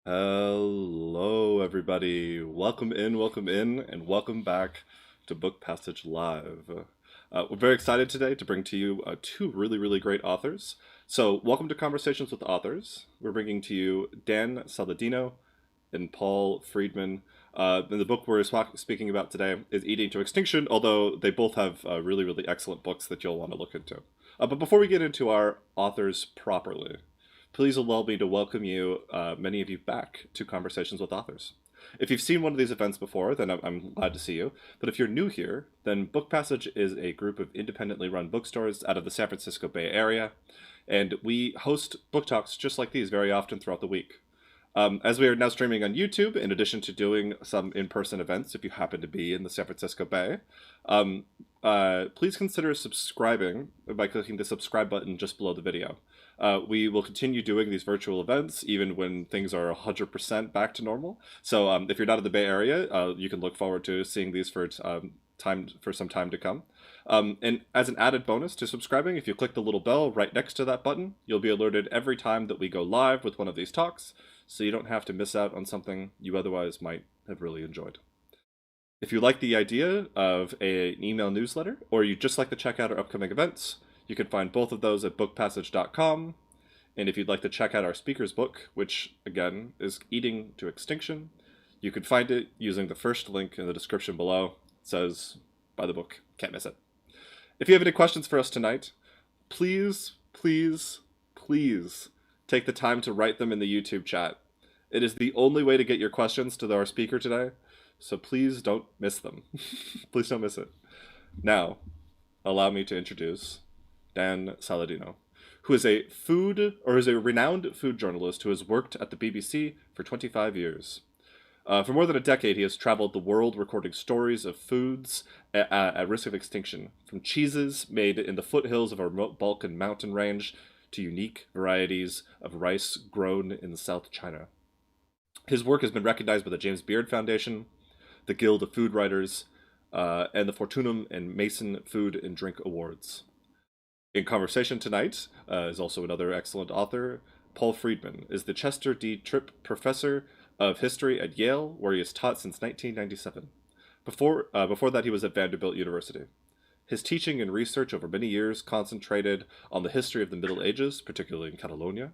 Hello, everybody. Welcome in, and welcome back to Book Passage Live. We're very excited today to bring to you two really great authors. So, welcome to Conversations with Authors. We're bringing to you Dan Saladino and Paul Freedman. And the book we're speaking about today is Eating to Extinction, although they both have really excellent books that you'll want to look into. But before we get into our authors properly, please allow me to welcome you, many of you, back to Conversations with Authors. If you've seen one of these events before, then I'm glad to see you. But if you're new here, then Book Passage is a group of independently run bookstores out of the San Francisco Bay Area, and we host book talks just like these very often throughout the week. As we are now streaming on YouTube, in addition to doing some in-person events, if you happen to be in the San Francisco Bay, please consider subscribing by clicking the subscribe button just below the video. We will continue doing these virtual events even when things are 100% back to normal. So if you're not in the Bay Area, you can look forward to seeing these for some time to come. And as an added bonus to subscribing, if you click the little bell right next to that button, you'll be alerted every time that we go live with one of these talks, so you don't have to miss out on something you otherwise might have really enjoyed. If you like the idea of an email newsletter, or you just like to check out our upcoming events, you can find both of those at bookpassage.com. And if you'd like to check out our speaker's book, which again is Eating to Extinction, you can find it using the first link in the description below. It says, buy the book, can't miss it. If you have any questions for us tonight, please take the time to write them in the YouTube chat. It is the only way to get your questions to our speaker today, so please don't miss them. Please don't miss it. Now, allow me to introduce Dan Saladino, who is a renowned food journalist who has worked at the BBC for 25 years. For more than a decade, he has traveled the world recording stories of foods at risk of extinction, from cheeses made in the foothills of a remote Balkan mountain range to unique varieties of rice grown in South China. His work has been recognized by the James Beard Foundation, the Guild of Food Writers, and the Fortunum and Mason Food and Drink Awards. In conversation tonight is also another excellent author. Paul Freedman is the Chester D. Tripp Professor of History at Yale, where he has taught since 1997. Before that, he was at Vanderbilt University. His teaching and research over many years concentrated on the history of the Middle Ages, particularly in Catalonia.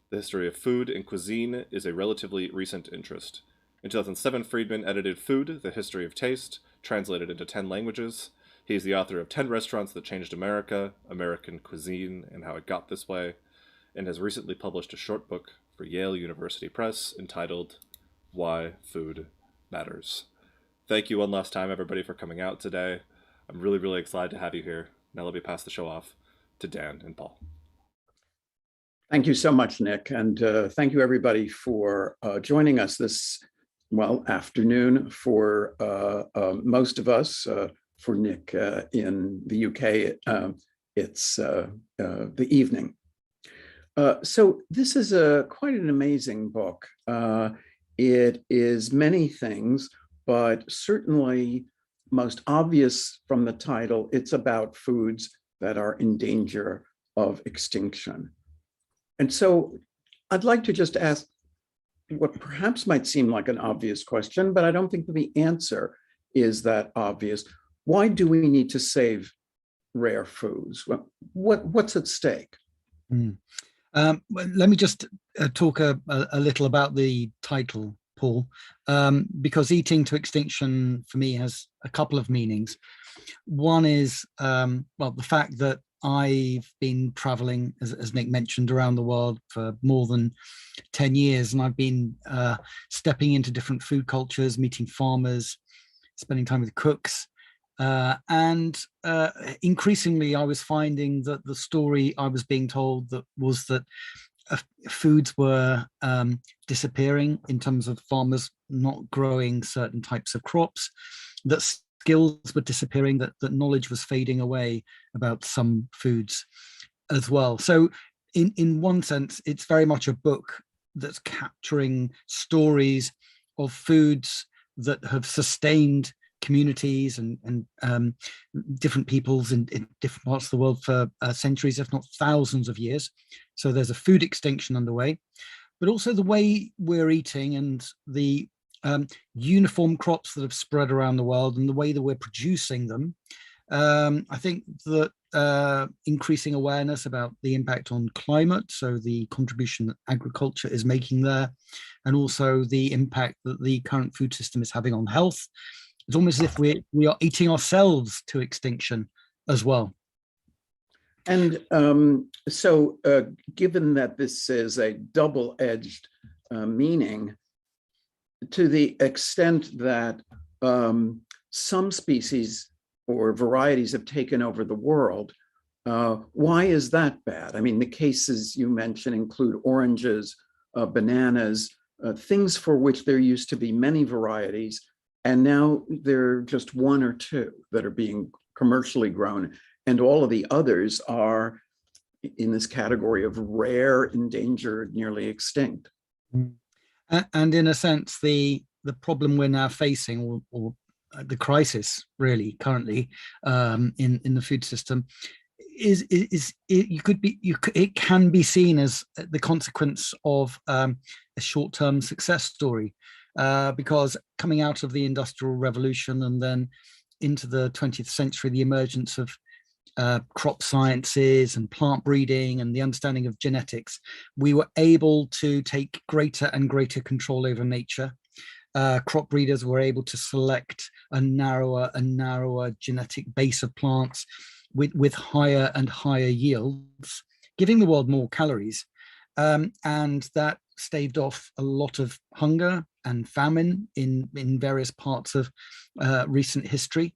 The history of food and cuisine is a relatively recent interest. In 2007, Freedman edited Food, The History of Taste, translated into 10 languages. He is the author of 10 Restaurants That Changed America, American Cuisine, and How It Got This Way, and has recently published a short book for Yale University Press entitled Why Food Matters. Thank you one last time, everybody, for coming out today. I'm really excited to have you here. Now let me pass the show off to Dan and Paul. Thank you so much, Nick, and thank you everybody for joining us this afternoon. For most of us, for Nick in the UK, it's the evening. So this is quite an amazing book. It is many things, but certainly most obvious from the title, it's about foods that are in danger of extinction. And so I'd like to just ask what perhaps might seem like an obvious question, but I don't think the answer is that obvious. Why do we need to save rare foods? What's at stake? Let me just talk a little about the title, Paul, because eating to extinction for me has a couple of meanings. One is, well, the fact that I've been traveling, as Nick mentioned, around the world for more than 10 years, and I've been stepping into different food cultures, meeting farmers, spending time with cooks, and increasingly I was finding that the story I was being told that was that foods were disappearing in terms of farmers not growing certain types of crops, that skills were disappearing, that knowledge was fading away about some foods as well. So in one sense, it's very much a book that's capturing stories of foods that have sustained communities and different peoples in different parts of the world for centuries, if not thousands of years. So there's a food extinction underway, but also the way we're eating and the uniform crops that have spread around the world and the way that we're producing them. I think that increasing awareness about the impact on climate, so the contribution that agriculture is making there, and also the impact that the current food system is having on health. It's almost as if we are eating ourselves to extinction as well. And so given that this is a double-edged meaning, to the extent that some species or varieties have taken over the world, why is that bad? I mean, the cases you mentioned include oranges, bananas, things for which there used to be many varieties, and now there are just one or two that are being commercially grown, and all of the others are in this category of rare, endangered, nearly extinct. And in a sense, the problem we're now facing, or the crisis really currently in the food system, it can be seen as the consequence of a short-term success story, because coming out of the Industrial Revolution and then into the 20th century, the emergence of crop sciences and plant breeding and the understanding of genetics, we were able to take greater and greater control over nature. Crop breeders were able to select a narrower and narrower genetic base of plants with higher and higher yields, giving the world more calories. And that staved off a lot of hunger and famine in various parts of recent history.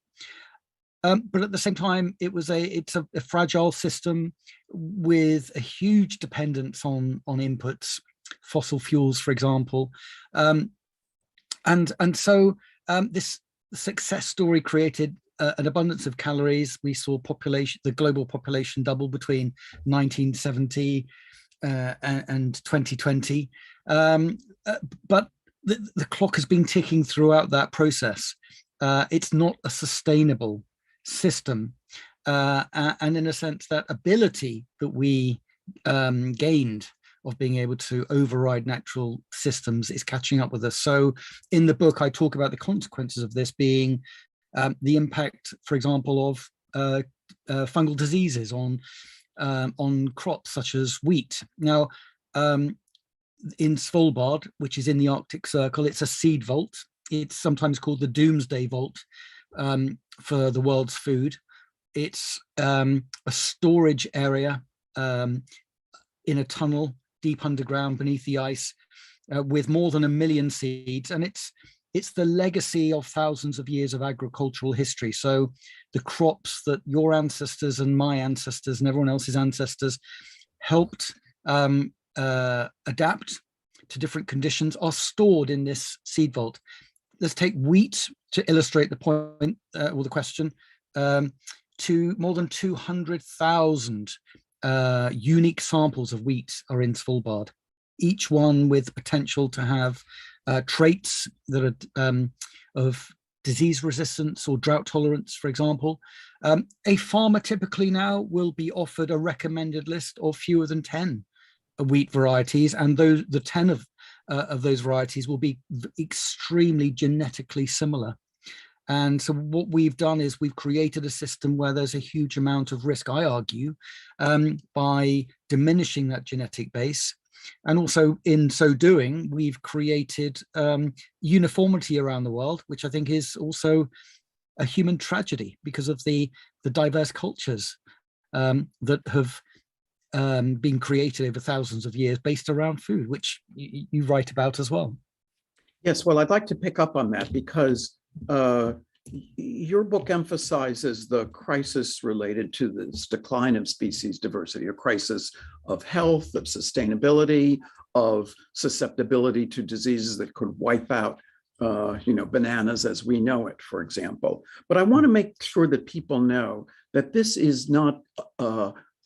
But at the same time, it's a fragile system with a huge dependence on inputs, fossil fuels, for example. And so this success story created an abundance of calories. We saw the global population double between 1970 and 2020. But the clock has been ticking throughout that process. It's not a sustainable system, and in a sense, that ability that we gained of being able to override natural systems is catching up with us. So in the book, I talk about the consequences of this being the impact, for example, of fungal diseases on crops such as wheat. Now, in Svalbard, which is in the Arctic Circle, it's a seed vault. It's sometimes called the Doomsday Vault for the world's food. It's a storage area in a tunnel deep underground beneath the ice with more than 1 million seeds. And it's the legacy of thousands of years of agricultural history. So the crops that your ancestors and my ancestors and everyone else's ancestors helped adapt to different conditions are stored in this seed vault. Let's take wheat to illustrate the point or the question. To more than 200,000 unique samples of wheat are in Svalbard, each one with potential to have traits that are of disease resistance or drought tolerance, for example. A farmer typically now will be offered a recommended list of fewer than 10 wheat varieties, and the 10 of those varieties will be extremely genetically similar. And so what we've done is we've created a system where there's a huge amount of risk, I argue, by diminishing that genetic base. And also in so doing, we've created uniformity around the world, which I think is also a human tragedy because of the diverse cultures that have been created over thousands of years based around food, which you write about as well. Yes, well, I'd like to pick up on that because your book emphasizes the crisis related to this decline of species diversity, a crisis of health, of sustainability, of susceptibility to diseases that could wipe out bananas as we know it, for example. But I want to make sure that people know that this is not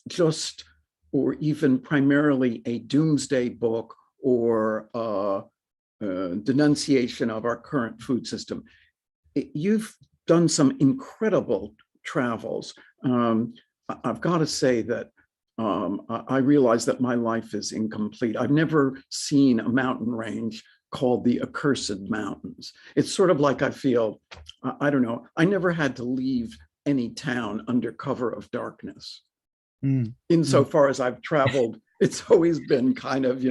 just or even primarily a doomsday book or denunciation of our current food system. You've done some incredible travels. I've got to say that I realize that my life is incomplete. I've never seen a mountain range called the Accursed Mountains. It's sort of like I feel, I don't know, I never had to leave any town under cover of darkness. Insofar as I've traveled, it's always been kind of,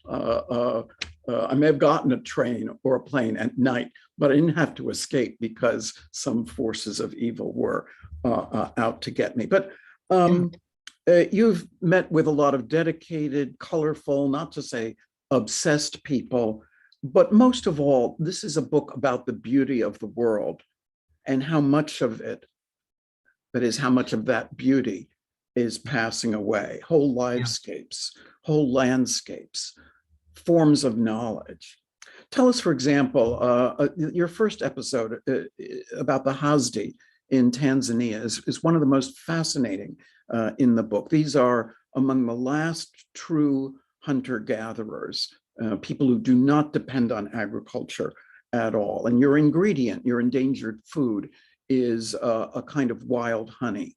I may have gotten a train or a plane at night, but I didn't have to escape because some forces of evil were out to get me. But you've met with a lot of dedicated, colorful, not to say obsessed people, but most of all, this is a book about the beauty of the world and how much of it, that is, how much of that beauty is passing away, whole livescapes, whole landscapes, forms of knowledge. Tell us, for example, your first episode about the Hadza in Tanzania is one of the most fascinating in the book. These are among the last true hunter-gatherers, people who do not depend on agriculture at all. And your ingredient, your endangered food, is a kind of wild honey.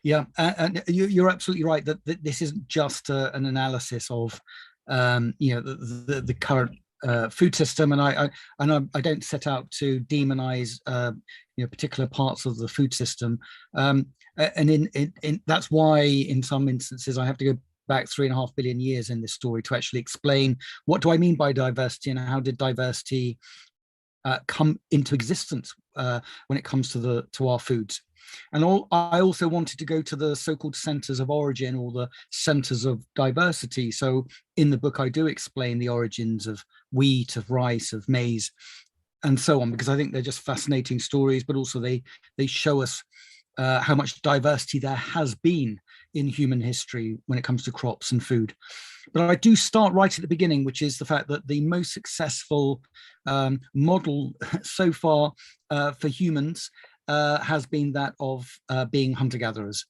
Yeah, and you're absolutely right that this isn't just an analysis of the current food system, and I don't set out to demonize particular parts of the food system, and in that's why in some instances I have to go back 3.5 billion years in this story to actually explain what do I mean by diversity and how did diversity come into existence when it comes to our foods. And I also wanted to go to the so-called centers of origin or the centers of diversity. So in the book, I do explain the origins of wheat, of rice, of maize, and so on, because I think they're just fascinating stories, but also they show us how much diversity there has been in human history when it comes to crops and food. But I do start right at the beginning, which is the fact that the most successful model so far for humans has been that of being hunter-gatherers.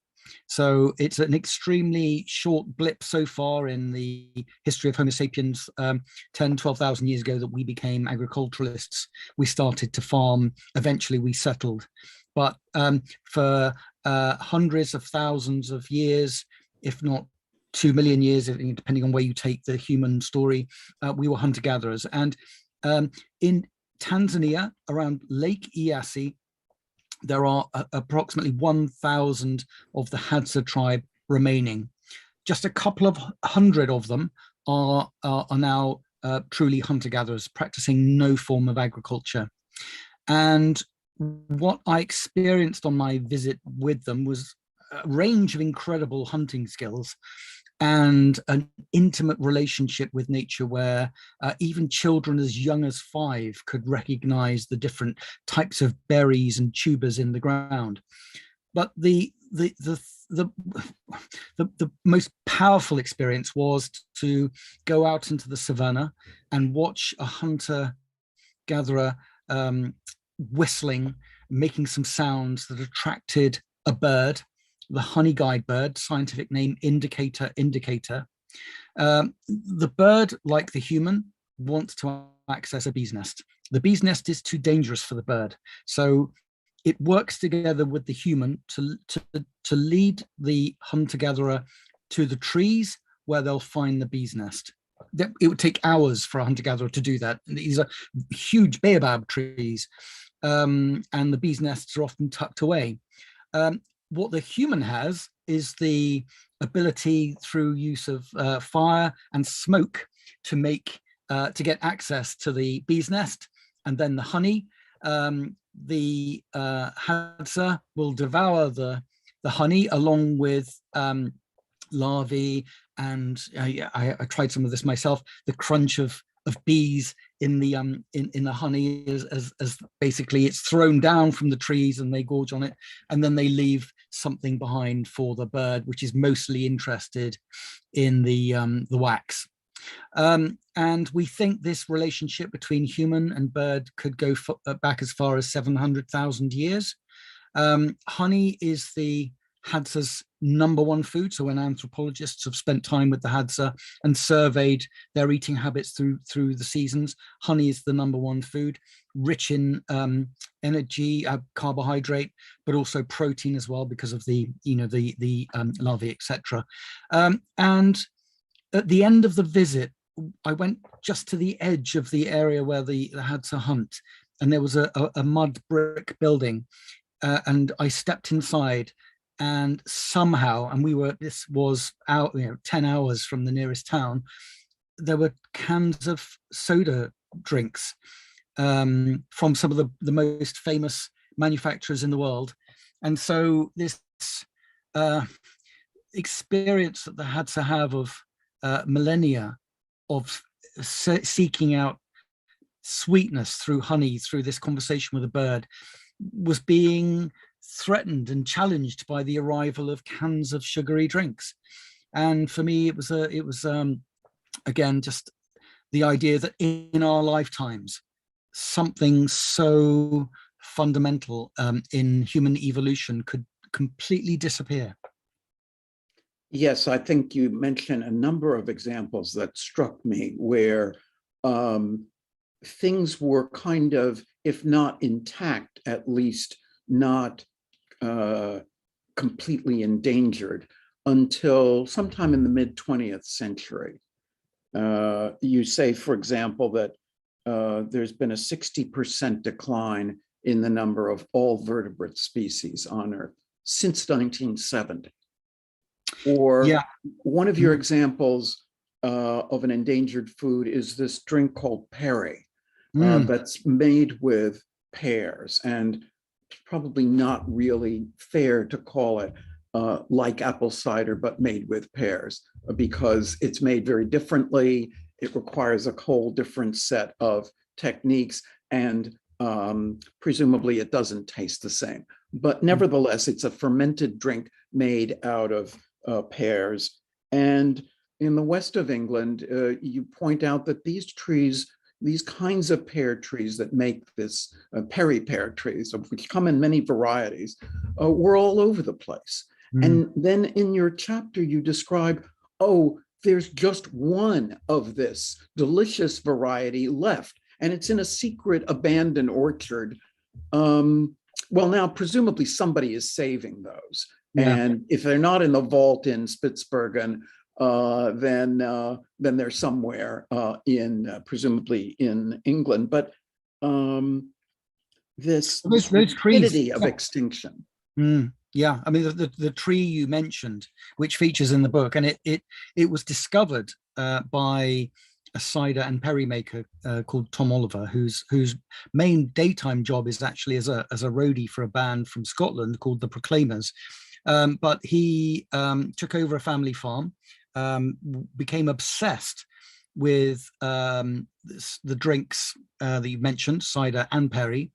So it's an extremely short blip so far in the history of Homo sapiens, 10, 12,000 years ago that we became agriculturalists. We started to farm, eventually we settled. But for hundreds of thousands of years, if not 2 million years, depending on where you take the human story, we were hunter-gatherers. And in Tanzania, around Lake Eyasi, there are approximately 1,000 of the Hadza tribe remaining. Just a couple of hundred of them are now truly hunter-gatherers, practicing no form of agriculture. And what I experienced on my visit with them was a range of incredible hunting skills and an intimate relationship with nature where even children as young as 5 could recognize the different types of berries and tubers in the ground. But the most powerful experience was to go out into the savannah and watch a hunter-gatherer whistling, making some sounds that attracted a bird, the honey guide bird, scientific name indicator. The bird, like the human, wants to access a bee's nest. The bee's nest is too dangerous for the bird. So it works together with the human to lead the hunter-gatherer to the trees where they'll find the bee's nest. It would take hours for a hunter-gatherer to do that. These are huge baobab trees, and the bee's nests are often tucked away. What the human has is the ability, through use of fire and smoke, to get access to the bee's nest and then the honey. The Hadza will devour the honey along with larvae, and I tried some of this myself. The crunch of bees in the honey as basically it's thrown down from the trees and they gorge on it, and then they leave something behind for the bird, which is mostly interested in the wax. And we think this relationship between human and bird could go back as far as 700,000 years. Honey is the Hadza's #1 food. So when anthropologists have spent time with the Hadza and surveyed their eating habits through the seasons, honey is the #1 food, rich in energy, carbohydrate, but also protein as well because of the larvae, etc. And at the end of the visit, I went just to the edge of the area where the Hadza hunt, and there was a mud brick building, and I stepped inside, and somehow, and this was out 10 hours from the nearest town, there were cans of soda drinks from some of the most famous manufacturers in the world. And so this experience that the Hadza have of millennia of seeking out sweetness through honey, through this conversation with a bird, was being threatened and challenged by the arrival of cans of sugary drinks. And for me, it was again just the idea that in our lifetimes, something so fundamental in human evolution could completely disappear. Yes, I think you mentioned a number of examples that struck me where things were kind of, if not intact, at least not completely endangered until sometime in the mid-20th century. You say, for example, that there's been a 60% decline in the number of all vertebrate species on Earth since 1970. Or one of your examples of an endangered food is this drink called perry that's made with pears, and it's probably not really fair to call it like apple cider, but made with pears, because it's made very differently. It requires a whole different set of techniques, and presumably it doesn't taste the same. But nevertheless, it's a fermented drink made out of pears. And in the west of England, you point out that these trees, these kinds of pear trees that make this perry pear trees, which come in many varieties, were all over the place. And then in your chapter, you describe, oh, there's just one of this delicious variety left, and it's in a secret abandoned orchard. Well, now, presumably somebody is saving those. And if they're not in the vault in Spitsbergen, then they're somewhere presumably in England. But this rapidity of extinction. Yeah, I mean, the tree you mentioned, which features in the book, and it was discovered by a cider and perry maker called Tom Oliver, whose main daytime job is actually as a roadie for a band from Scotland called the Proclaimers. But he took over a family farm, became obsessed with the drinks that you mentioned, cider and perry.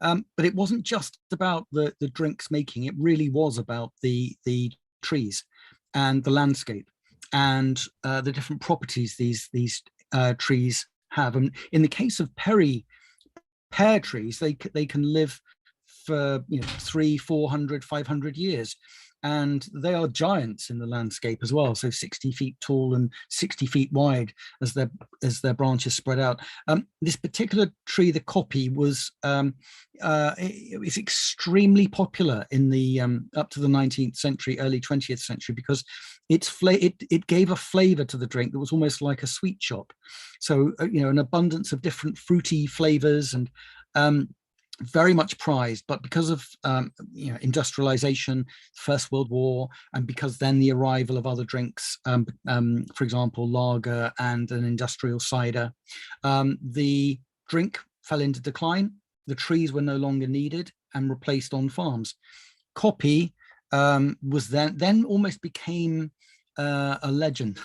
But it wasn't just about the drinks making, it really was about the trees and the landscape and the different properties these trees have. And in the case of pear trees, they can live for 300, 400, 500 years. And they are giants in the landscape as well, so 60 feet tall and 60 feet wide as their branches spread out. This particular tree, the kopi, was it's extremely popular in the up to the 19th century, early 20th century, because it gave a flavor to the drink that was almost like a sweet shop. So an abundance of different fruity flavors, and very much prized. But because of industrialization, First World War, and because then the arrival of other drinks, for example, lager and an industrial cider, the drink fell into decline. The trees were no longer needed and replaced on farms. Kopi was then almost became a legend.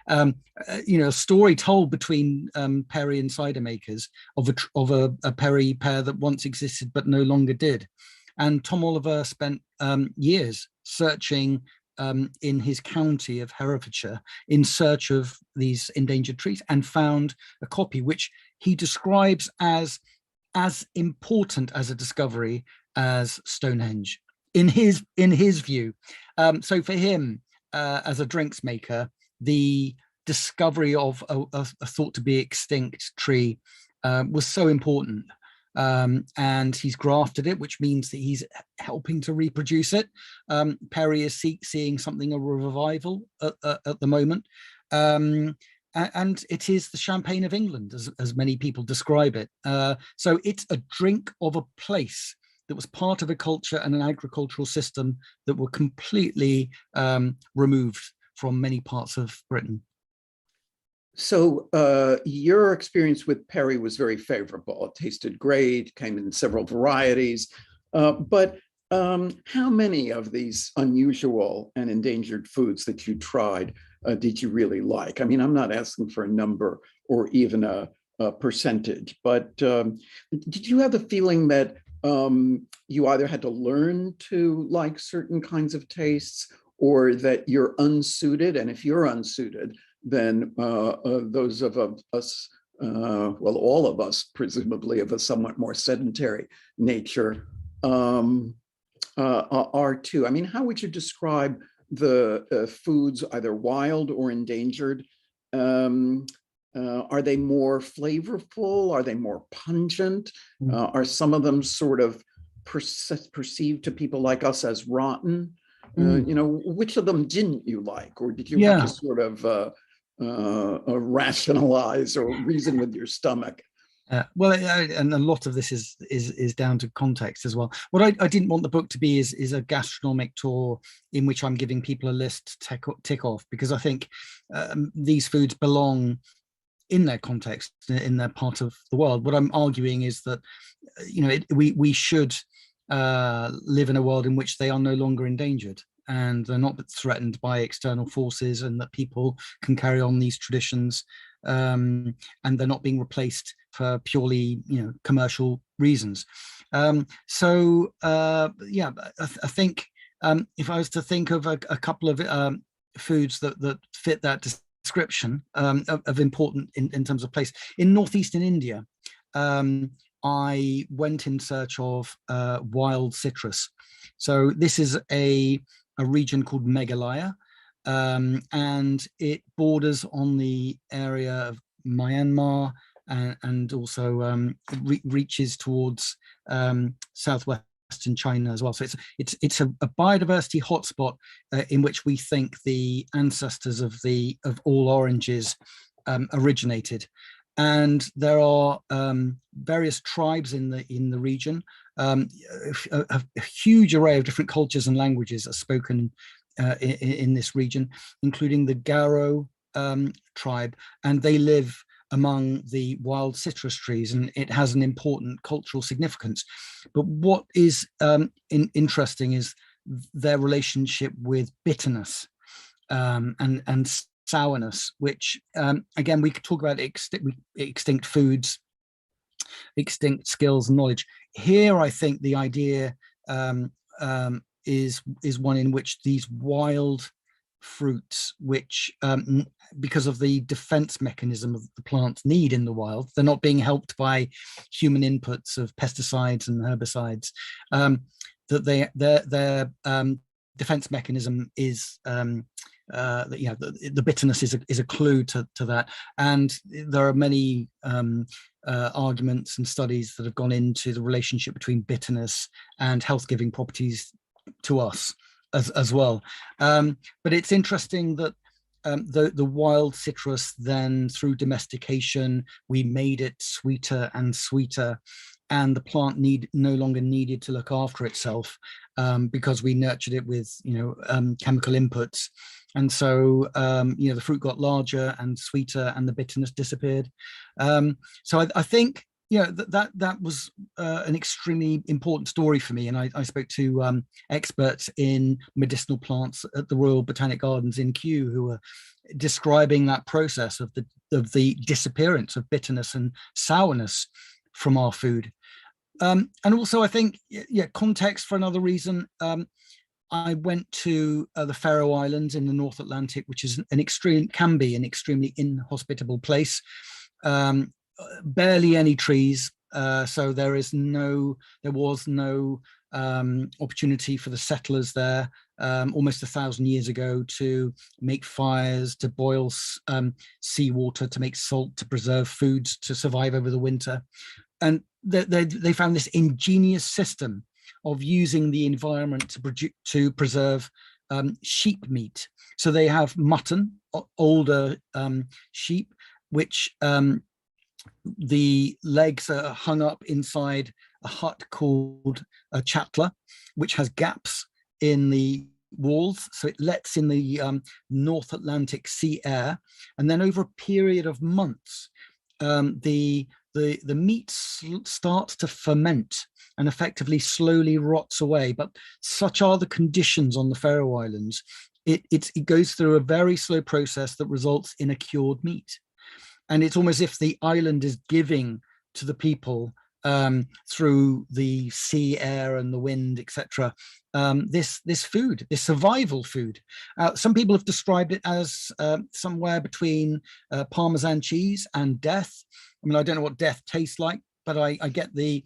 A story told between perry and cider makers of a perry pear that once existed but no longer did. And Tom Oliver spent years searching in his county of Herefordshire in search of these endangered trees, and found a kopi which he describes as important as a discovery as Stonehenge in his view. So for him, as a drinks maker, the discovery of a thought to be extinct tree was so important. And he's grafted it, which means that he's helping to reproduce it. Perry is seeing something of a revival at the moment. And it is the champagne of England, as many people describe it. So it's a drink of a place that was part of a culture and an agricultural system that were completely removed from many parts of Britain. So your experience with perry was very favorable. It tasted great, came in several varieties. But how many of these unusual and endangered foods that you tried did you really like? I mean, I'm not asking for a number or even a percentage, but did you have the feeling that you either had to learn to like certain kinds of tastes, or that you're unsuited? And if you're unsuited, then those of us, well, all of us, presumably of a somewhat more sedentary nature, are too. I mean, how would you describe the foods, either wild or endangered? Are they more flavorful? Are they more pungent? Are some of them sort of perceived to people like us as rotten? Which of them didn't you like, or did you have to sort of rationalize or reason with your stomach? Well, and a lot of this is down to context as well. What I didn't want the book to be is a gastronomic tour in which I'm giving people a list to tick off, because I think these foods belong in their context, in their part of the world. What I'm arguing is that we should live in a world in which they are no longer endangered and they're not threatened by external forces, and that people can carry on these traditions, and they're not being replaced for purely commercial reasons. I think if I was to think of a couple of foods that fit that description of important in terms of place, in northeastern India, I went in search of wild citrus. So this is a region called Meghalaya, and it borders on the area of Myanmar, and also reaches towards southwestern China as well. So it's a biodiversity hotspot in which we think the ancestors of all oranges originated. And there are various tribes in the region. A huge array of different cultures and languages are spoken in this region, including the Garo tribe, and they live among the wild citrus trees, and it has an important cultural significance. But what is interesting is their relationship with bitterness and sourness, which again, we could talk about extinct foods, extinct skills and knowledge. Here, I think the idea is one in which these wild fruits, which because of the defense mechanism of the plants need in the wild, they're not being helped by human inputs of pesticides and herbicides, that their defense mechanism is the bitterness is a clue to that. And there are many arguments and studies that have gone into the relationship between bitterness and health-giving properties to us as well. But it's interesting that the wild citrus, then through domestication, we made it sweeter and sweeter, and the plant no longer needed to look after itself because we nurtured it with chemical inputs. And so the fruit got larger and sweeter, and the bitterness disappeared. So I think that was an extremely important story for me. And I spoke to experts in medicinal plants at the Royal Botanic Gardens in Kew, who were describing that process of the disappearance of bitterness and sourness from our food. And also, I think, context for another reason. I went to the Faroe Islands in the North Atlantic, which is can be an extremely inhospitable place. Barely any trees, so there was no opportunity for the settlers there almost 1,000 years ago to make fires, to boil seawater, to make salt, to preserve foods, to survive over the winter. And they found this ingenious system of using the environment to preserve sheep meat. So they have mutton, older sheep, which the legs are hung up inside a hut called a chatla, which has gaps in the walls, so it lets in the North Atlantic sea air. And then over a period of months, the meat starts to ferment and effectively slowly rots away. But such are the conditions on the Faroe Islands. It goes through a very slow process that results in a cured meat. And it's almost as if the island is giving to the people through the sea air and the wind, etc. This food, this survival food. Some people have described it as somewhere between Parmesan cheese and death. I mean, I don't know what death tastes like, but I get the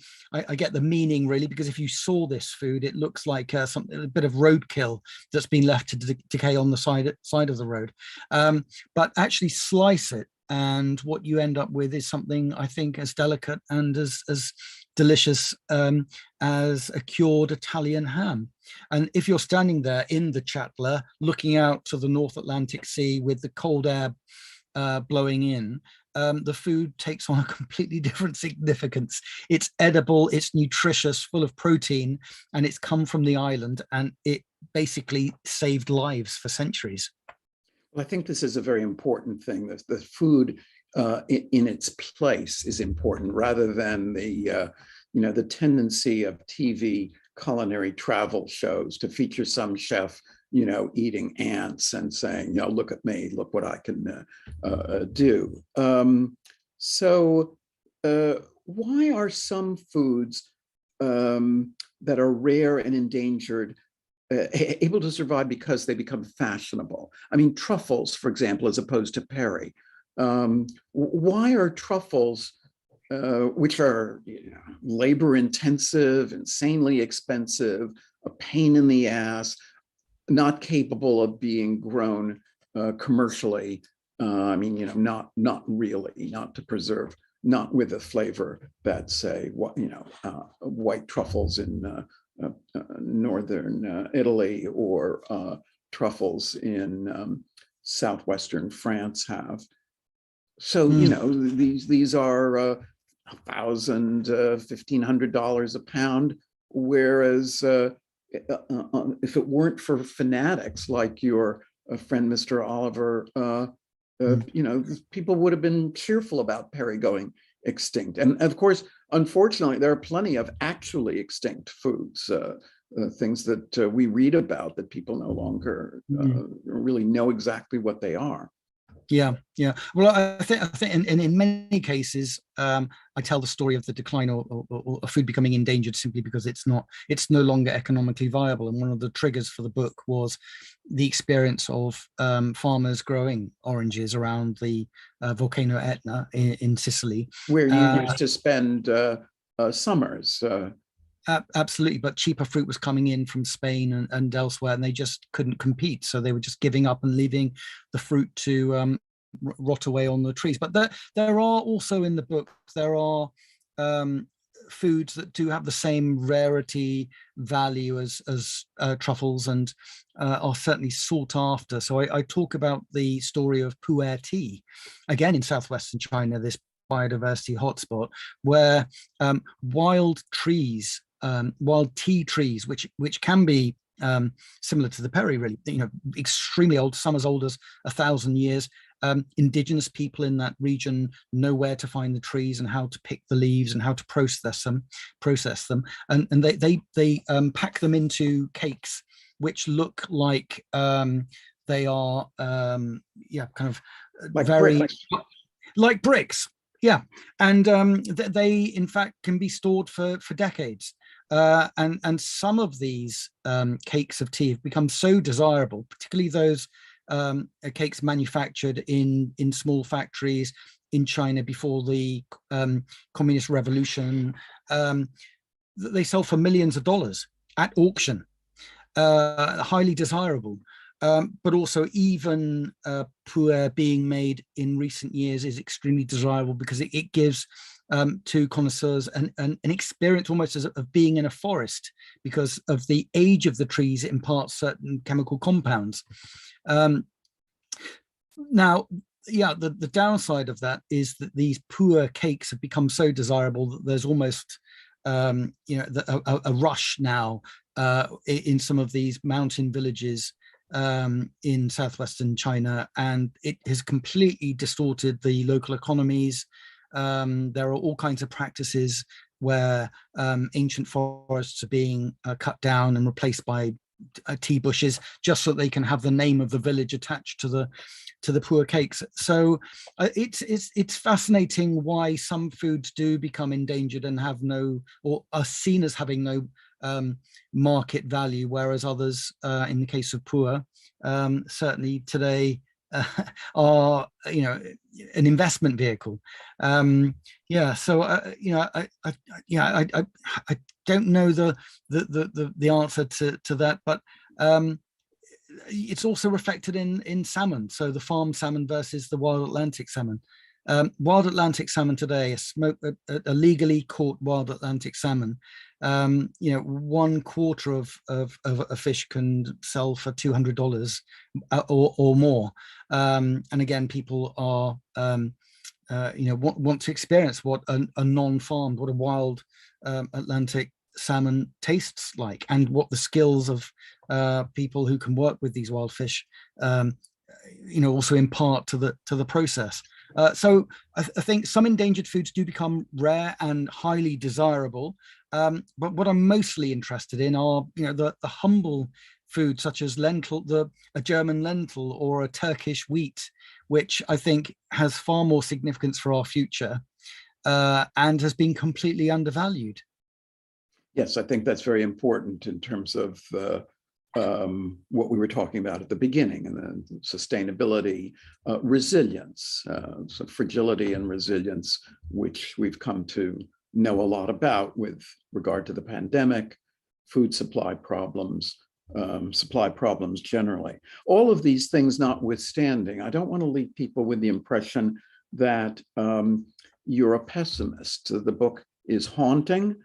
meaning, really, because if you saw this food, it looks like a bit of roadkill that's been left to decay on the side of the road. But actually slice it, and what you end up with is something, I think, as delicate and as delicious as a cured Italian ham. And if you're standing there in the Chatler, looking out to the North Atlantic Sea with the cold air blowing in, the food takes on a completely different significance. It's edible, it's nutritious, full of protein, and it's come from the island, and it basically saved lives for centuries. Well, I think this is a very important thing. The food in its place is important, rather than the tendency of TV culinary travel shows to feature some chef, eating ants and saying, look at me, look what I can do. So why are some foods that are rare and endangered able to survive because they become fashionable? I mean, truffles, for example, as opposed to perry. Why are truffles, which are labor intensive, insanely expensive, a pain in the ass, not capable of being grown commercially? Not really, not to preserve, not with a flavor that, say, white truffles in northern Italy or truffles in southwestern France have. So these are $1,000, $1,500 a pound, whereas if it weren't for fanatics like your friend Mr. Oliver, people would have been cheerful about perry going extinct. And of course, unfortunately, there are plenty of actually extinct foods, things that we read about that people no longer really know exactly what they are. Yeah, yeah. Well, I think in many cases, I tell the story of the decline or food becoming endangered simply because it's no longer economically viable. And one of the triggers for the book was the experience of farmers growing oranges around the volcano Etna in Sicily. Where you used to spend summers. Absolutely, but cheaper fruit was coming in from Spain and elsewhere, and they just couldn't compete. So they were just giving up and leaving the fruit to rot away on the trees. But there are also in the book, there are foods that do have the same rarity value as truffles and are certainly sought after. So I talk about the story of pu'er tea, again in southwestern China, this biodiversity hotspot, where wild trees, wild tea trees, which can be similar to the perry, really, extremely old, some as old as 1,000 years. Indigenous people in that region know where to find the trees and how to pick the leaves and how to process them, and they pack them into cakes, which look like they are kind of like very bricks. Like bricks. Yeah, and they in fact can be stored for decades. And some of these cakes of tea have become so desirable, particularly those cakes manufactured in small factories in China before the communist revolution. They sell for millions of dollars at auction, highly desirable. But also even pu'er being made in recent years is extremely desirable because it gives to connoisseurs an experience almost of being in a forest, because of the age of the trees. It imparts certain chemical compounds. Now, yeah, the downside of that is that these pu'er cakes have become so desirable that there's almost a rush now in some of these mountain villages in southwestern China, and it has completely distorted the local economies. There are all kinds of practices where ancient forests are being cut down and replaced by tea bushes, just so they can have the name of the village attached to the pu'er cakes. So it's fascinating why some foods do become endangered and have no, or are seen as having no market value, whereas others, in the case of pu'er, certainly today are an investment vehicle. So I don't know the answer to that, but it's also reflected in salmon. So the farm salmon versus the wild Atlantic salmon. Wild Atlantic salmon today, a legally caught wild Atlantic salmon, 1/4 of a fish can sell for $200 or more. And again, people are want to experience what a non-farmed, what a wild Atlantic salmon tastes like, and what the skills of people who can work with these wild fish also impart to the process. So I think some endangered foods do become rare and highly desirable, but what I'm mostly interested in are the humble foods, such as a German lentil or a Turkish wheat, which I think has far more significance for our future and has been completely undervalued. Yes, I think that's very important in terms of what we were talking about at the beginning, and then sustainability, resilience, so fragility and resilience, which we've come to know a lot about with regard to the pandemic, food supply problems generally. All of these things notwithstanding, I don't want to leave people with the impression that you're a pessimist. The book is haunting,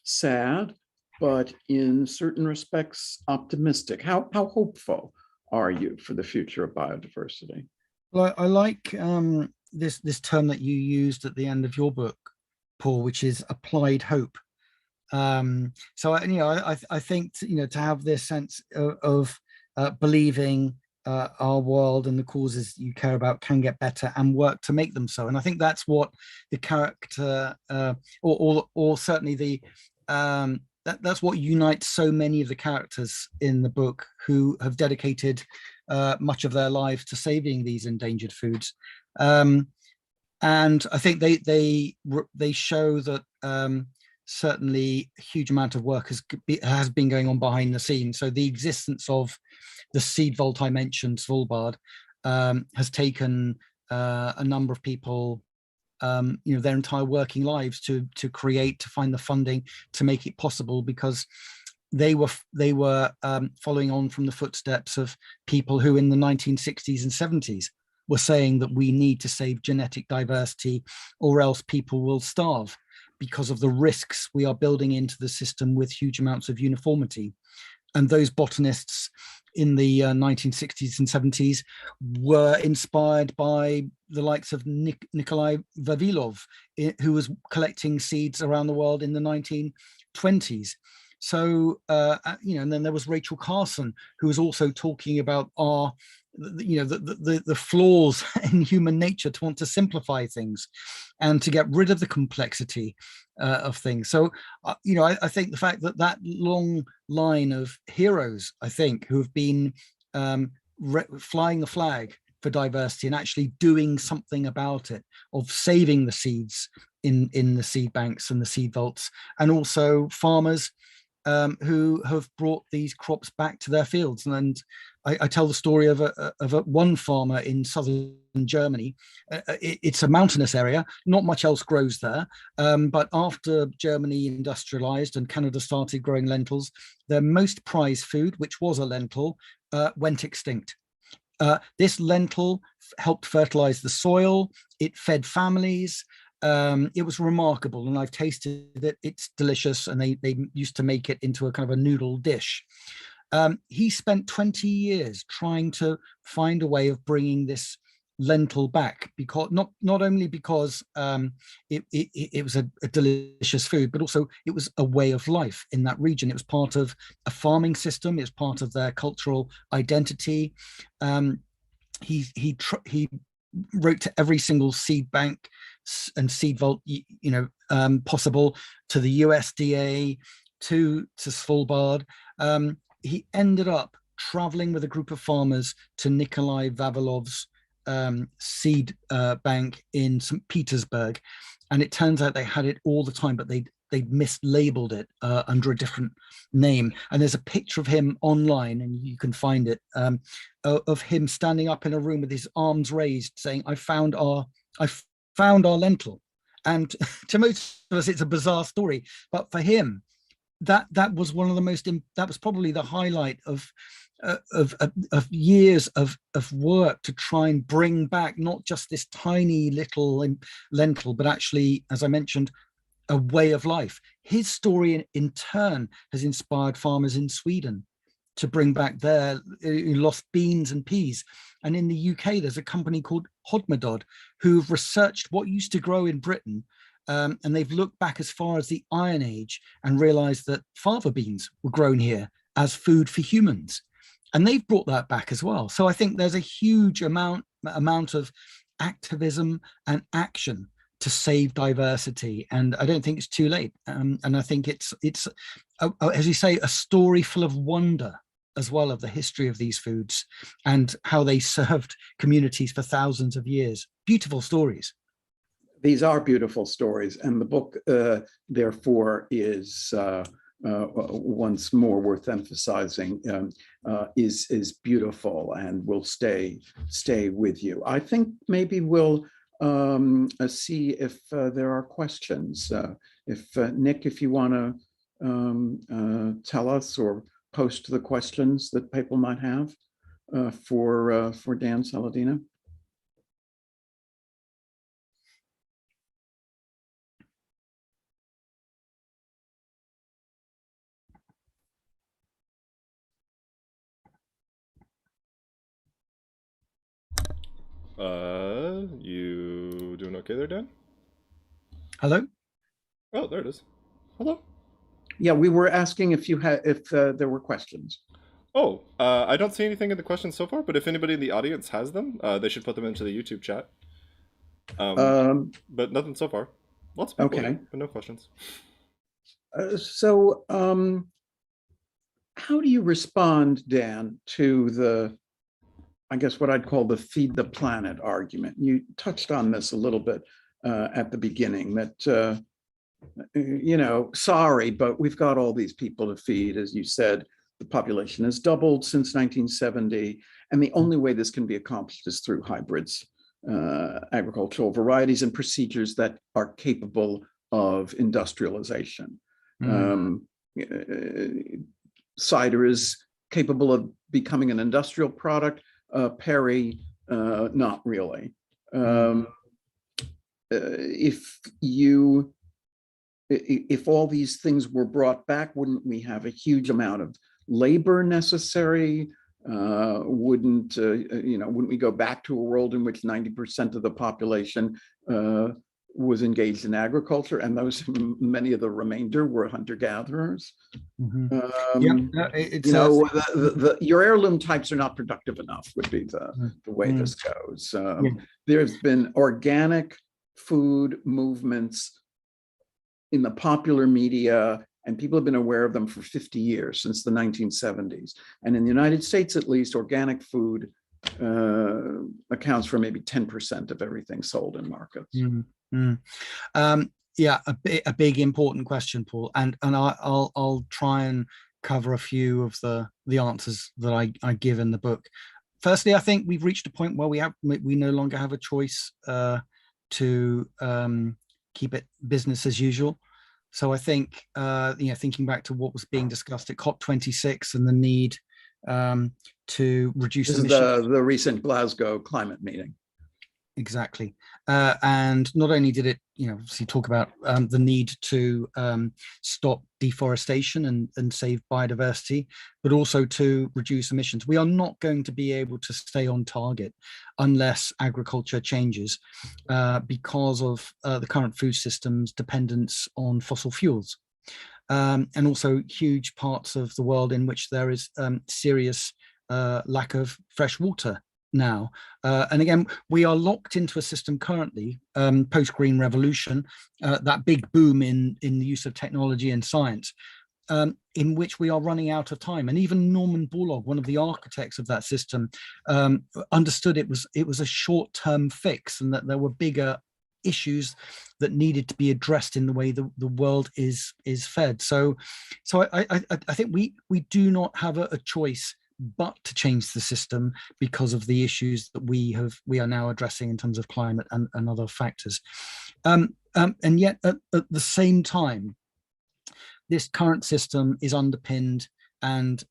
sad, but in certain respects optimistic. How hopeful are you for the future of biodiversity? Well, I like this term that you used at the end of your book, Paul, which is applied hope. So I think to have this sense of believing our world and the causes you care about can get better, and work to make them so. And I think that's what the character, or certainly the that's what unites so many of the characters in the book, who have dedicated much of their lives to saving these endangered foods. And I think they show that certainly a huge amount of work has been going on behind the scenes. So the existence of the seed vault I mentioned, Svalbard, has taken a number of people, their entire working lives to find the funding to make it possible, because they were following on from the footsteps of people who in the 1960s and 70s were saying that we need to save genetic diversity or else people will starve, because of the risks we are building into the system with huge amounts of uniformity. And those botanists in the 1960s and 70s were inspired by the likes of Nikolai Vavilov, who was collecting seeds around the world in the 1920s. So, and then there was Rachel Carson, who was also talking about the flaws in human nature to want to simplify things and to get rid of the complexity of things. So, I think the fact that long line of heroes, I think, who have been flying the flag for diversity and actually doing something about it, of saving the seeds in the seed banks and the seed vaults, and also farmers who have brought these crops back to their fields. And I tell the story of one farmer in southern Germany. It's a mountainous area, not much else grows there. But after Germany industrialized and Canada started growing lentils, their most prized food, which was a lentil, went extinct. This lentil helped fertilize the soil. It fed families. It was remarkable, and I've tasted it. It's delicious, and they used to make it into a kind of a noodle dish. He spent 20 years trying to find a way of bringing this lentil back, because not only because it was a delicious food, but also it was a way of life in that region. It was part of a farming system. It was part of their cultural identity. He wrote to every single seed bank and seed vault possible, to the USDA, to Svalbard. He ended up traveling with a group of farmers to Nikolai Vavilov's seed bank in St. Petersburg, and it turns out they had it all the time, but they'd mislabeled it under a different name. And there's a picture of him online, and you can find it, of him standing up in a room with his arms raised, saying, I found our lentil. And to most of us, it's a bizarre story, but for him, that was one of the most, that was probably the highlight of years of work to try and bring back not just this tiny little lentil, but actually, as I mentioned, a way of life. His story in turn has inspired farmers in Sweden to bring back their lost beans and peas. And in the UK, there's a company called Hodmedod who've researched what used to grow in Britain, and they've looked back as far as the Iron Age and realized that fava beans were grown here as food for humans. And they've brought that back as well. So I think there's a huge amount of activism and action to save diversity, and I don't think it's too late. And I think it's as you say, a story full of wonder as well, of the history of these foods and how they served communities for thousands of years. Beautiful stories. These are beautiful stories, and the book, therefore, is once more worth emphasizing. Is beautiful and will stay with you. I think maybe we'll see if there are questions. If Nick, if you want to tell us or post the questions that people might have for Dan Saladino. You doing okay there, Dan? Hello? Oh, there it is. Hello. Yeah, we were asking if there were questions. Oh, I don't see anything in the questions so far, but if anybody in the audience has them, they should put them into the YouTube chat. But nothing so far. Lots of people, okay, but no questions. So how do you respond, Dan, to the I guess, what I'd call the feed the planet argument. You touched on this a little bit at the beginning, that, sorry, but we've got all these people to feed. As you said, the population has doubled since 1970. And the only way this can be accomplished is through hybrids, agricultural varieties and procedures that are capable of industrialization. Cider is capable of becoming an industrial product. Perry, not really. If all these things were brought back, wouldn't we have a huge amount of labor necessary? Wouldn't we go back to a world in which 90% of the population was engaged in agriculture, and many of the remainder were hunter-gatherers? Your heirloom types are not productive enough, would be the way this goes. There's been organic food movements in the popular media, and people have been aware of them for 50 years, since the 1970s. And in the United States, at least, organic food accounts for maybe 10% of everything sold in markets. Yeah, a big important question, Paul, and I'll try and cover a few of the answers that I give in the book. Firstly, I think we've reached a point where we no longer have a choice to keep it business as usual. So I think thinking back to what was being discussed at COP26 and the need to reduce emissions. This is the recent Glasgow climate meeting. Exactly. And not only did it, obviously talk about the need to stop deforestation and save biodiversity, but also to reduce emissions. We are not going to be able to stay on target unless agriculture changes because of the current food system's dependence on fossil fuels. And also huge parts of the world in which there is serious lack of fresh water now. And again, we are locked into a system currently, post-Green Revolution, that big boom in the use of technology and science, in which we are running out of time. And even Norman Borlaug, one of the architects of that system, understood it was a short-term fix, and that there were bigger issues that needed to be addressed in the way the world is fed. So I think we do not have a choice but to change the system because of the issues that we are now addressing in terms of climate and other factors. And yet at the same time, this current system is underpinned and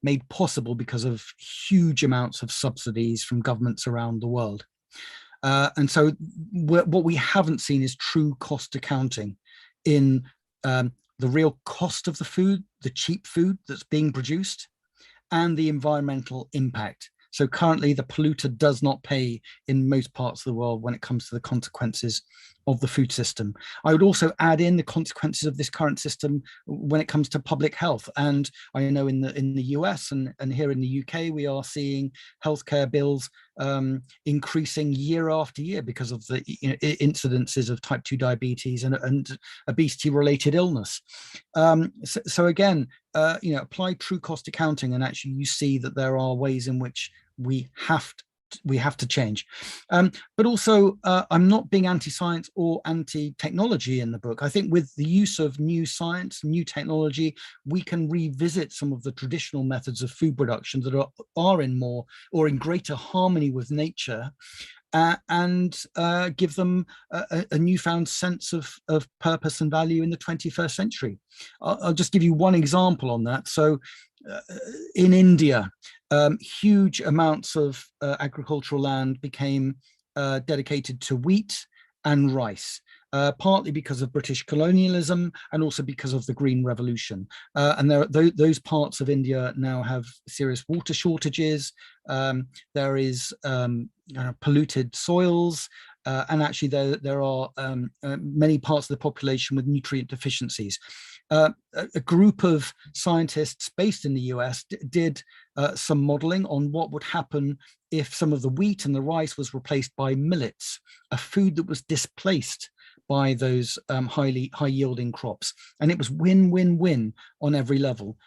made possible because of huge amounts of subsidies from governments around the world. And so what we haven't seen is true cost accounting in the real cost of the food, the cheap food that's being produced, and the environmental impact. So currently the polluter does not pay in most parts of the world when it comes to the consequences of the food system. I would also add in the consequences of this current system when it comes to public health. And I know in the US and here in the UK, we are seeing healthcare bills increasing year after year because of the incidences of type 2 diabetes and obesity-related illness. So again, apply true cost accounting, and actually you see that there are ways in which we have to change. But also, I'm not being anti-science or anti-technology in the book. I think with the use of new science, new technology, we can revisit some of the traditional methods of food production that are in more or in greater harmony with nature, and give them a newfound sense of purpose and value in the 21st century. I'll just give you one example on that. So in India, huge amounts of agricultural land became dedicated to wheat and rice, partly because of British colonialism and also because of the Green Revolution. And those parts of India now have serious water shortages. There is polluted soils, and actually there are many parts of the population with nutrient deficiencies. A group of scientists based in the US did some modeling on what would happen if some of the wheat and the rice was replaced by millets, a food that was displaced by those high yielding crops. And it was win-win-win on every level.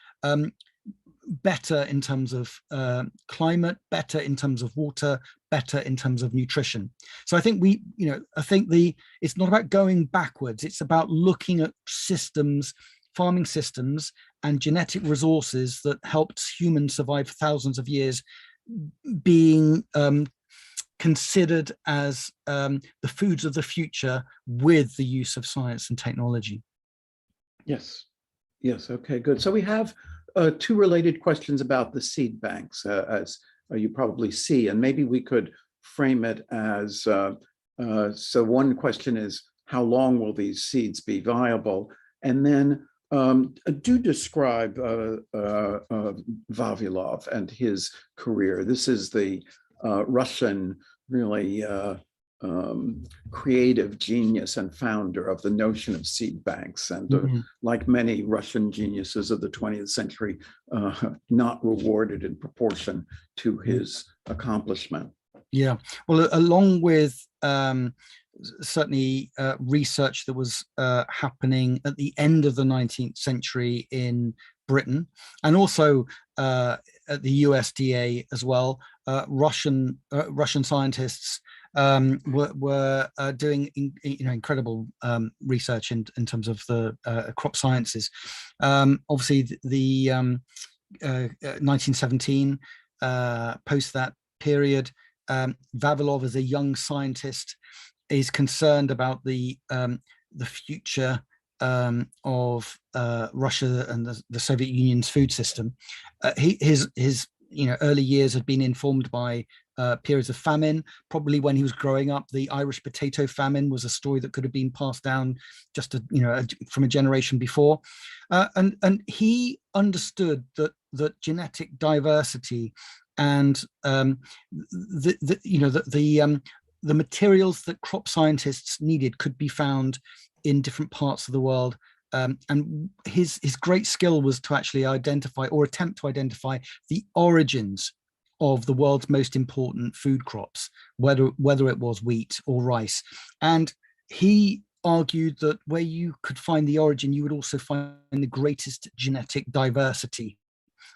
better in terms of climate, better in terms of water, better in terms of nutrition. So I think it's not about going backwards. It's about looking at systems, farming systems and genetic resources that helped humans survive for thousands of years, being considered as the foods of the future with the use of science and technology. Yes. Yes. Okay, good. So we have two related questions about the seed banks, as you probably see, and maybe we could frame it as, so one question is, how long will these seeds be viable? And then do describe Vavilov and his career. This is the Russian, really creative genius and founder of the notion of seed banks, and like many Russian geniuses of the 20th century, not rewarded in proportion to his accomplishment. Yeah, well, along with certainly research that was happening at the end of the 19th century in Britain, and also at the USDA as well, Russian scientists were doing incredible research in terms of the crop sciences. Obviously, the 1917, post that period, Vavilov, as a young scientist, is concerned about the future of Russia and the Soviet Union's food system. His early years had been informed by periods of famine. Probably when he was growing up, the Irish potato famine was a story that could have been passed down just from a generation before, and he understood that genetic diversity and the materials that crop scientists needed could be found in different parts of the world. And his great skill was to actually identify, or attempt to identify, the origins of the world's most important food crops, whether it was wheat or rice. And he argued that where you could find the origin, you would also find the greatest genetic diversity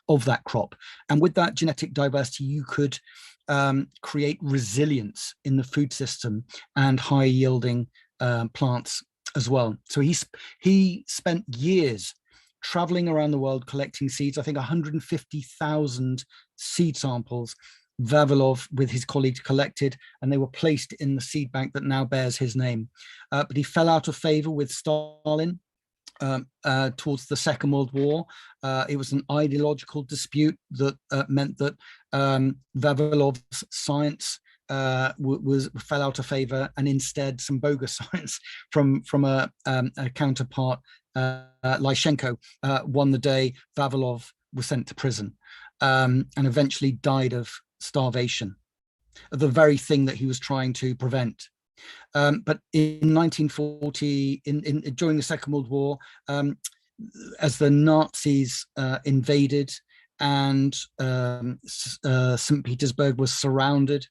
of that crop. And with that genetic diversity, you could create resilience in the food system and high yielding plants as well. So he spent years traveling around the world collecting seeds. I think 150,000 seed samples Vavilov with his colleagues collected, and they were placed in the seed bank that now bears his name. But he fell out of favor with Stalin towards the Second World War. It was an ideological dispute that meant that Vavilov's science fell out of favor, and instead some bogus science from a counterpart, Lyshenko, won the day. Vavilov was sent to prison and eventually died of starvation, the very thing that he was trying to prevent. But in 1940, during the Second World War, as the Nazis invaded and St. Petersburg was surrounded,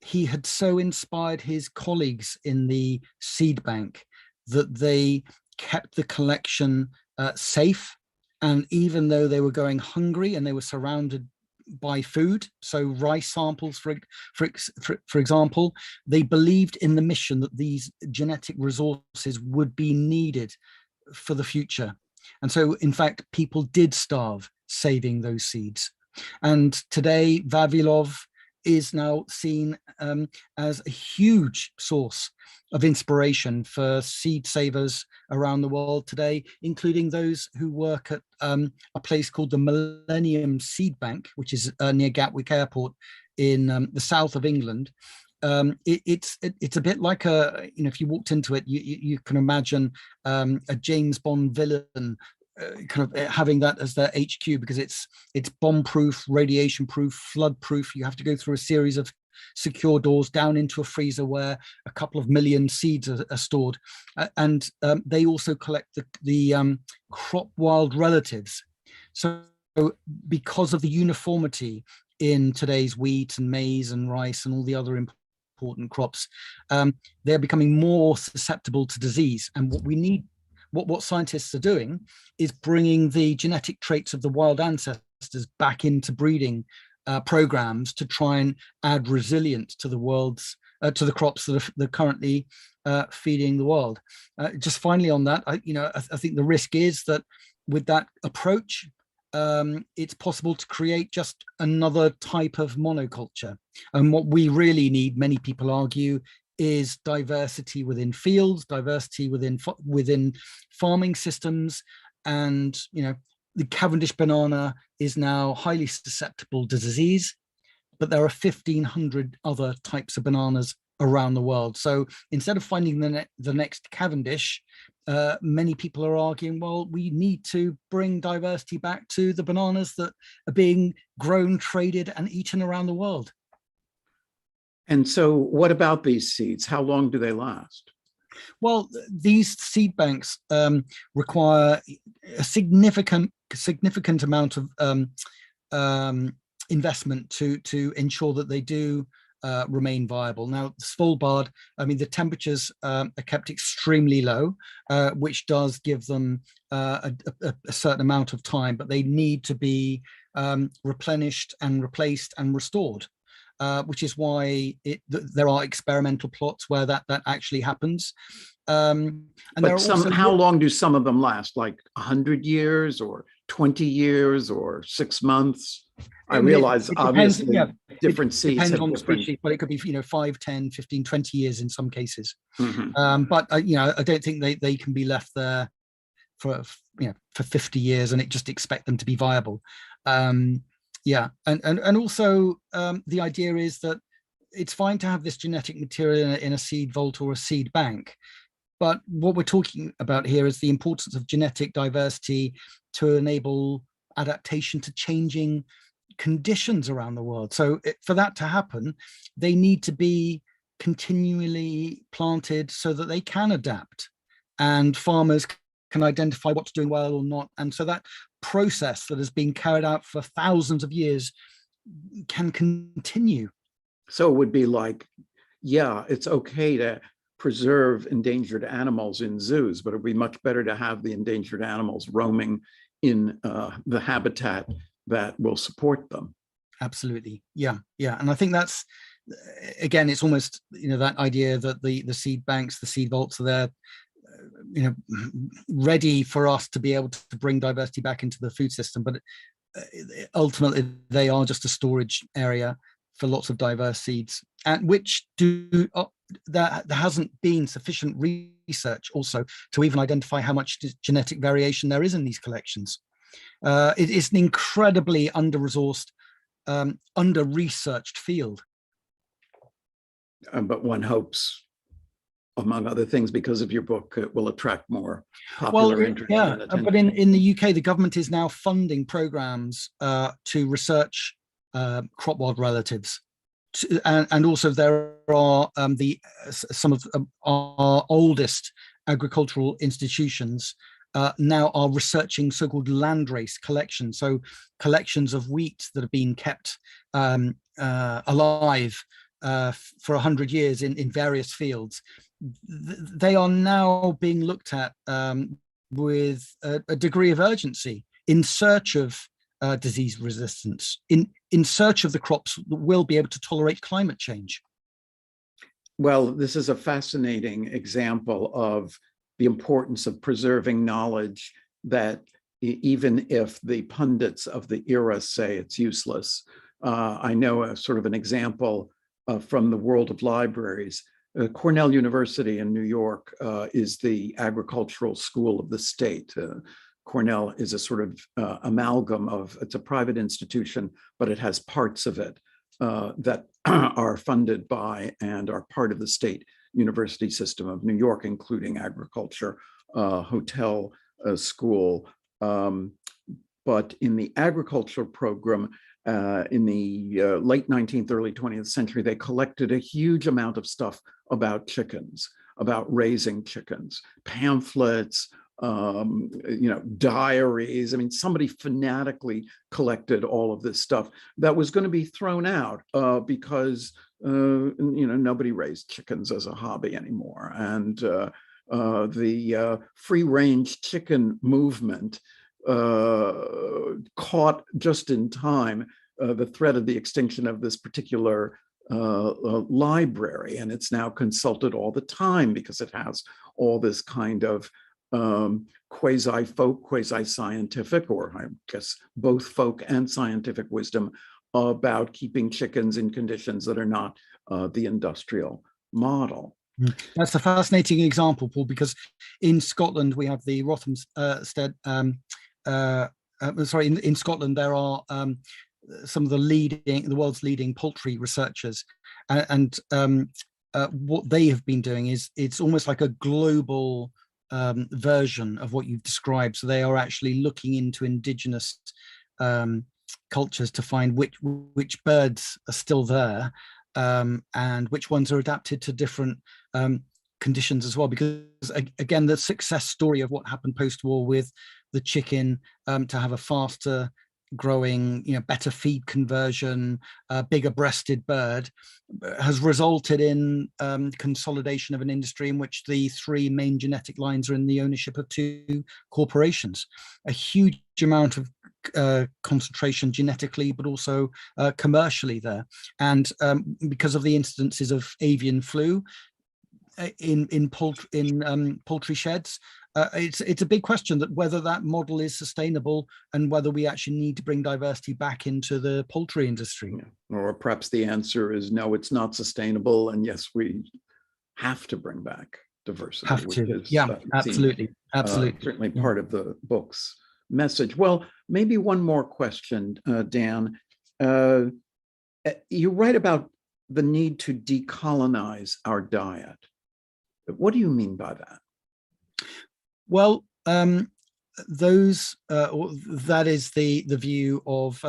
he had so inspired his colleagues in the seed bank that they kept the collection safe. And even though they were going hungry and they were surrounded by food, so rice samples, for example, they believed in the mission that these genetic resources would be needed for the future. And so, in fact, people did starve saving those seeds. And today, Vavilov is now seen as a huge source of inspiration for seed savers around the world today, including those who work at a place called the Millennium Seed Bank, which is near Gatwick Airport in the south of England. It's a bit like if you walked into it, you can imagine a James Bond villain kind of having that as their HQ, because it's bomb-proof, radiation-proof, flood-proof. You have to go through a series of secure doors down into a freezer where a couple of million seeds are stored, and they also collect the crop wild relatives. So because of the uniformity in today's wheat and maize and rice and all the other important crops, they're becoming more susceptible to disease. And what we what scientists are doing is bringing the genetic traits of the wild ancestors back into breeding programs to try and add resilience to the world's to the crops that are currently feeding the world. Just finally on that, I think the risk is that with that approach, it's possible to create just another type of monoculture. And what we really need, many people argue, is diversity within fields, diversity within farming systems. And the Cavendish banana is now highly susceptible to disease, but there are 1,500 other types of bananas around the world. So instead of finding the next Cavendish, many people are arguing, well, we need to bring diversity back to the bananas that are being grown, traded, and eaten around the world. And so what about these seeds? How long do they last? Well, these seed banks require a significant amount of investment to ensure that they do remain viable. Now, Svalbard, I mean, the temperatures are kept extremely low, which does give them a certain amount of time, but they need to be replenished and replaced and restored. Which is why there are experimental plots where that actually happens. And but how long do some of them last? Like 100 years or 20 years or 6 months? I realize it obviously depends, different seeds depends have on different... the species, but it could be 5, 10, 15, 20 years in some cases. Mm-hmm. But I don't think they can be left there for 50 years and just expect them to be viable. Yeah, and also the idea is that it's fine to have this genetic material in a seed vault or a seed bank, but what we're talking about here is the importance of genetic diversity to enable adaptation to changing conditions around the world. So for that to happen, they need to be continually planted so that they can adapt, and farmers can identify what's doing well or not. And so that process that has been carried out for thousands of years can continue. So it would be like, yeah, it's okay to preserve endangered animals in zoos, but it'd be much better to have the endangered animals roaming in the habitat that will support them. Absolutely. Yeah. And I think that's, again, it's almost, that idea that the seed banks, the seed vaults are there, ready for us to be able to bring diversity back into the food system, but ultimately they are just a storage area for lots of diverse seeds, and which there hasn't been sufficient research also to even identify how much genetic variation there is in these collections. It is an incredibly under-resourced, under-researched field. But one hopes, among other things, because of your book, it will attract more popular interest. Yeah, but in the UK, the government is now funding programs to research crop wild relatives. And also there are some of our oldest agricultural institutions now are researching so-called landrace collections, so collections of wheat that have been kept alive for 100 years in various fields. They are now being looked at with a degree of urgency in search of disease resistance, in search of the crops that will be able to tolerate climate change. Well, this is a fascinating example of the importance of preserving knowledge that even if the pundits of the era say it's useless. I know a sort of an example from the world of libraries. Cornell University in New York is the agricultural school of the state. Cornell is a sort of amalgam of, it's a private institution, but it has parts of it that are funded by and are part of the state university system of New York, including agriculture, hotel, school. But in the agriculture program, in the late 19th, early 20th century, they collected a huge amount of stuff about chickens, about raising chickens, pamphlets, diaries. I mean, somebody fanatically collected all of this stuff that was going to be thrown out because, nobody raised chickens as a hobby anymore. And the free-range chicken movement caught just in time the threat of the extinction of this particular library, and it's now consulted all the time because it has all this kind of quasi-folk, quasi-scientific, or I guess both folk and scientific wisdom about keeping chickens in conditions that are not the industrial model. That's a fascinating example, Paul, because in Scotland we have the Rothamsted. In Scotland there are some of the world's leading poultry researchers, and what they have been doing is it's almost like a global version of what you've described. So they are actually looking into indigenous cultures to find which birds are still there, and which ones are adapted to different conditions as well. Because again, the success story of what happened post-war with the chicken to have a faster growing, better feed conversion, bigger breasted bird, has resulted in consolidation of an industry in which the three main genetic lines are in the ownership of two corporations. A huge amount of concentration genetically, but also commercially there. And because of the incidences of avian flu in poultry sheds, it's a big question that whether that model is sustainable and whether we actually need to bring diversity back into the poultry industry. Yeah. Or perhaps the answer is no, it's not sustainable, and yes, we have to bring back diversity. Have to, absolutely. Certainly part of the book's message. Well, maybe one more question, Dan. You write about the need to decolonize our diet. What do you mean by that? Well, that is the view of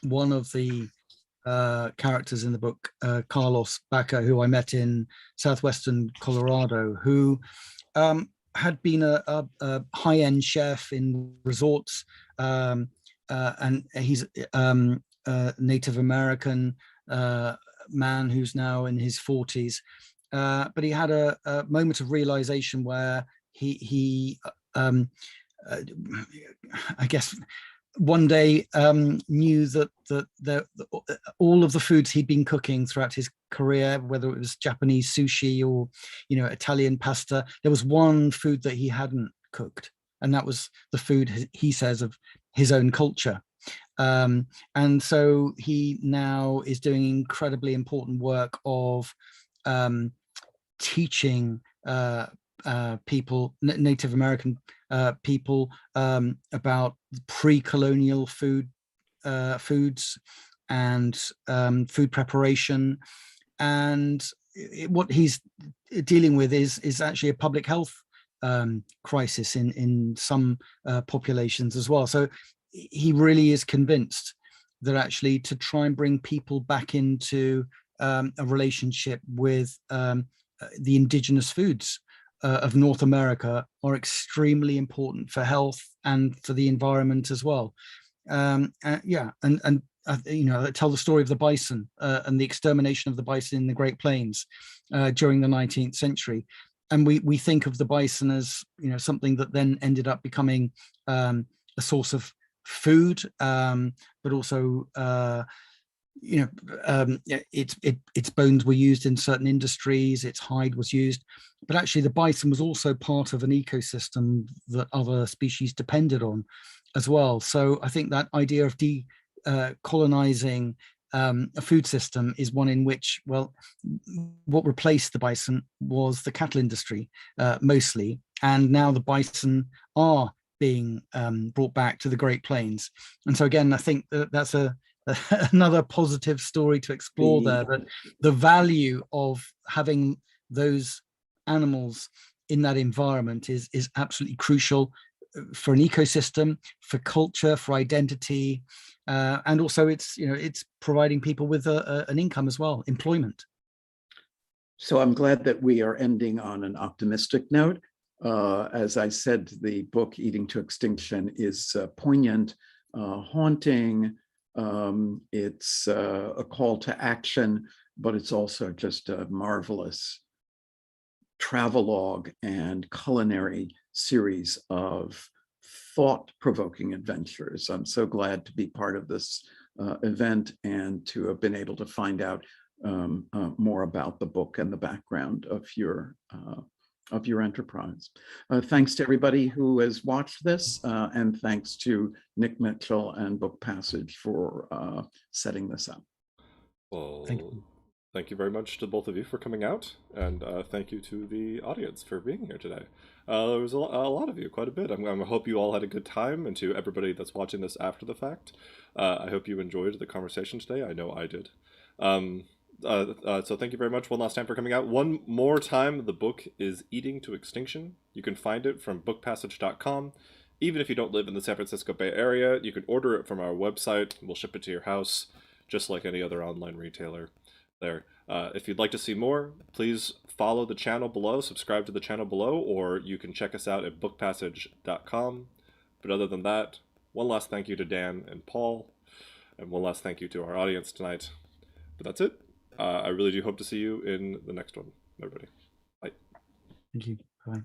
one of the characters in the book, Carlos Baca, who I met in southwestern Colorado, who had been a high-end chef in resorts, and he's a Native American man who's now in his 40s. But he had a moment of realization where he I guess one day knew that all of the foods he'd been cooking throughout his career, whether it was Japanese sushi or Italian pasta, there was one food that he hadn't cooked, and that was the food, he says, of his own culture. And so he now is doing incredibly important work of teaching people, Native American people, about pre-colonial foods and food preparation. And what he's dealing with is actually a public health crisis in some populations as well. So he really is convinced that actually to try and bring people back into a relationship with the indigenous foods of North America are extremely important for health and for the environment as well. I tell the story of the bison and the extermination of the bison in the Great Plains during the 19th century. And we think of the bison as something that then ended up becoming a source of food, but also its bones were used in certain industries, its hide was used, but actually the bison was also part of an ecosystem that other species depended on as well. So I think that idea of decolonizing a food system is one in which, well, what replaced the bison was the cattle industry mostly, and now the bison are being brought back to the Great Plains. And so again, I think that's another positive story to explore there, that the value of having those animals in that environment is absolutely crucial for an ecosystem, for culture, for identity, and also it's providing people with an income as well, employment. So I'm glad that we are ending on an optimistic note. As I said, the book Eating to Extinction is poignant, haunting. It's a call to action, but it's also just a marvelous travelogue and culinary series of thought-provoking adventures. I'm so glad to be part of this event and to have been able to find out more about the book and the background of your enterprise. Thanks to everybody who has watched this, and thanks to Nick Mitchell and Book Passage for setting this up. Well, thank you very much to both of you for coming out, and thank you to the audience for being here today. There was a lot of you, quite a bit. I hope you all had a good time, and to everybody that's watching this after the fact, I hope you enjoyed the conversation today. I know I did. So thank you very much one last time for coming out. One more time, the book is Eating to Extinction. You can find it from bookpassage.com. Even if you don't live in the San Francisco Bay Area, you can order it from our website. We'll ship it to your house, just like any other online retailer there. If you'd like to see more, please follow the channel below, subscribe to the channel below, or you can check us out at bookpassage.com. But other than that, one last thank you to Dan and Paul, and one last thank you to our audience tonight. But that's it. I really do hope to see you in the next one, everybody. Bye. Thank you. Bye.